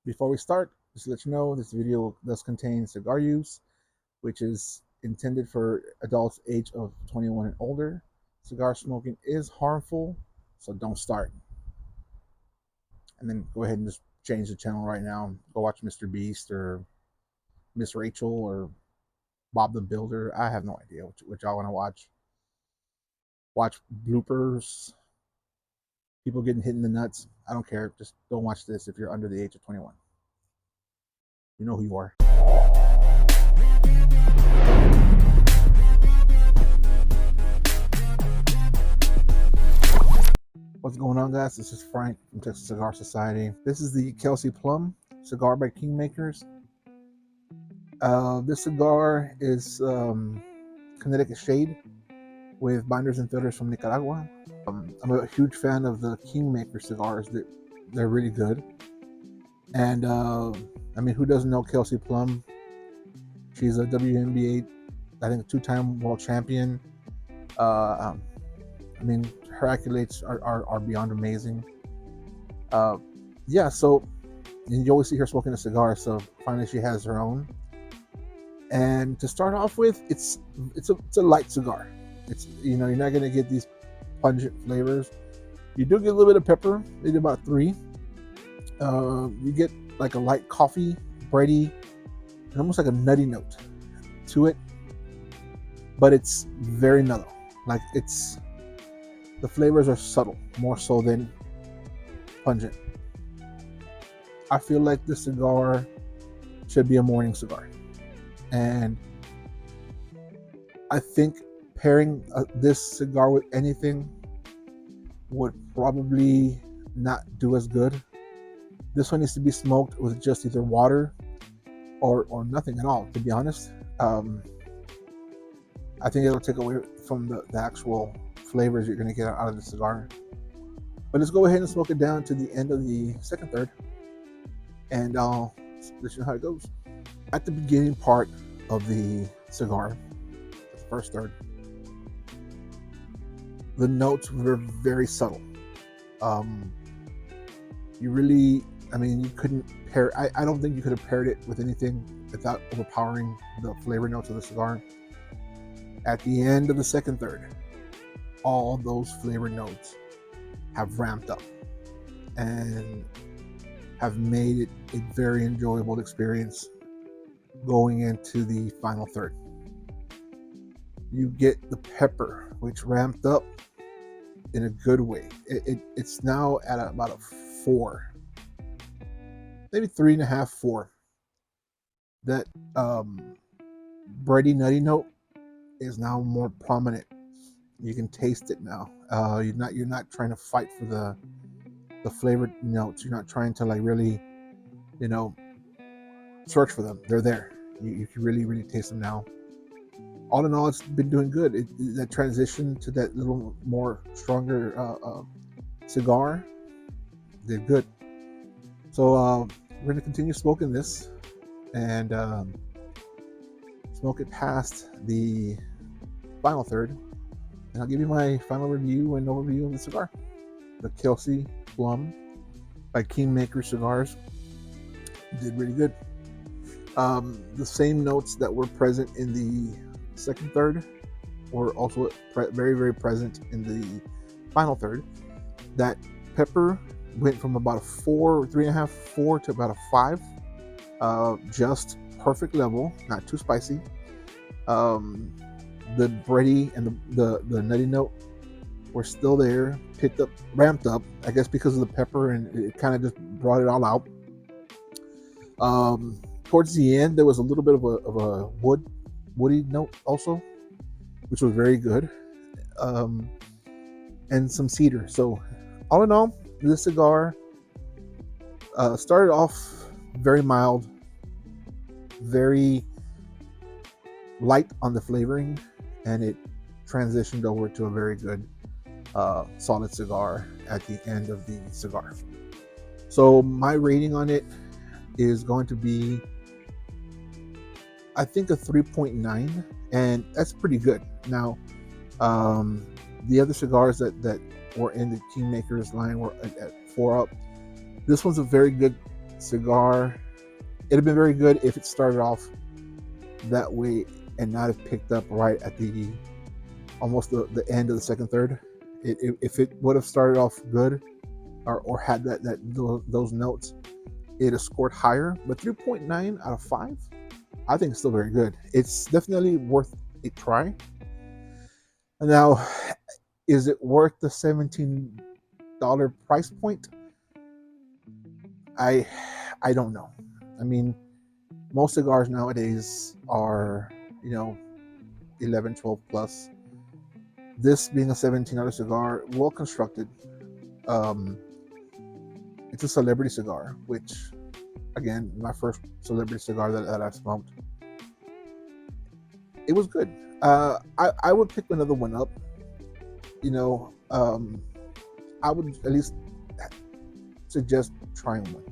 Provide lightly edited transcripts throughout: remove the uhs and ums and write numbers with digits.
Before we start, just to let you know, this video does contain cigar use, which is intended for adults age of 21 and older. Cigar smoking is harmful, so don't start. And then go ahead and just change the channel right now. Go watch Mr. Beast or Miss Rachel or Bob the Builder. I have no idea what y'all want to watch. Watch bloopers, people getting hit in the nuts. I don't care. Just don't watch this if you're under the age of 21. You know who you are. What's going on, guys? This is Frank from Texas Cigar Society. This is the Kelsey Plum cigar by Kingmakers. This cigar is Connecticut shade with binders and filters from Nicaragua. I'm a huge fan of the Kingmakers cigars. They're really good. And I mean, who doesn't know Kelsey Plum? She's a WNBA, I think, two-time world champion. I mean, her accolades are beyond amazing. Yeah, so and you always see her smoking a cigar, so finally she has her own. And to start off with, it's a light cigar. It's, you know, you're not gonna get these pungent flavors. You do get a little bit of pepper, maybe about 3. You get like a light coffee, bready, and almost like a nutty note to it. But it's very mellow. Like, the flavors are subtle, more so than pungent. I feel like this cigar should be a morning cigar. And I think pairing this cigar with anything would probably not do as good. This one needs to be smoked with just either water or nothing at all, to be honest. I think it'll take away from the actual flavors you're going to get out of the cigar. But let's go ahead and smoke it down to the end of the second third, and I'll let you know how it goes. At the beginning part of the cigar, the first third, the notes were very subtle. You really, I mean, you couldn't pair, I don't think you could have paired it with anything without overpowering the flavor notes of the cigar. At the end of the second third, all those flavor notes have ramped up and have made it a very enjoyable experience going into the final third. You get the pepper, which ramped up in a good way. It's now at about a 4, maybe 3.5, 4. That bready nutty note is now more prominent. You can taste it now. You're not trying to fight for the flavored notes. You're not trying to, like, really, you know, search for them. They're there. You can really taste them now. All in all, it's been doing good. That transition to that little more stronger cigar did good. So we're gonna continue smoking this and smoke it past the final third, and I'll give you my final review and overview of the cigar. The Kelsey Plum by Kingmakers Cigars did really good. The same notes that were present in the second third were also very present in the final third. That pepper went from about a 4, 3.5, 4 to about a 5. Just perfect level, not too spicy. The bready and the nutty note were still there, picked up, ramped up, I guess because of the pepper, and it kind of just brought it all out. Towards the end, there was a little bit of a woody note also, which was very good, and some cedar. So all in all, this cigar started off very mild, very light on the flavoring, and it transitioned over to a very good solid cigar at the end of the cigar. So my rating on it is going to be, I think, a 3.9, and that's pretty good. Now, the other cigars that were in the Kingmakers line were at 4 up. This one's a very good cigar, it'd have been very good if it started off that way and not have picked up right at the almost the end of the second third. If it would have started off good or had those notes, it'd have scored higher. But 3.9 out of 5, I think it's still very good. It's definitely worth a try. And now, is it worth the $17 price point? I don't know. I mean, most cigars nowadays are, 11, 12 plus. This being a $17 cigar, well constructed. It's a celebrity cigar, which, again, my first celebrity cigar that I smoked. It was good. I would pick another one up. I would at least suggest trying one.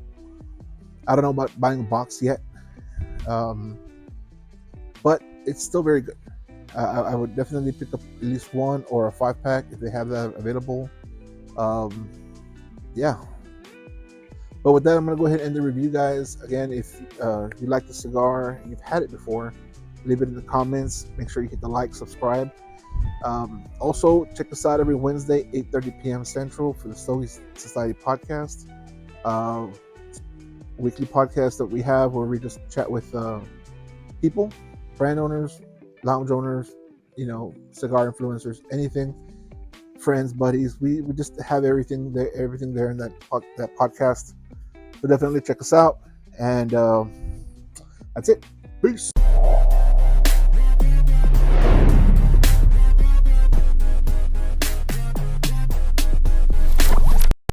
I don't know about buying a box yet, but it's still very good. I would definitely pick up at least one or a 5-pack if they have that available. Yeah. But with that, I'm going to go ahead and end the review, guys. Again, if you like the cigar and you've had it before, leave it in the comments. Make sure you hit the like, subscribe. Also, check us out every Wednesday, 8:30 p.m. Central for the Stogie Society podcast. Weekly podcast that we have where we just chat with people, brand owners, lounge owners, cigar influencers, anything, friends, buddies. We just have everything there in that podcast. So definitely check us out. And that's it. Peace.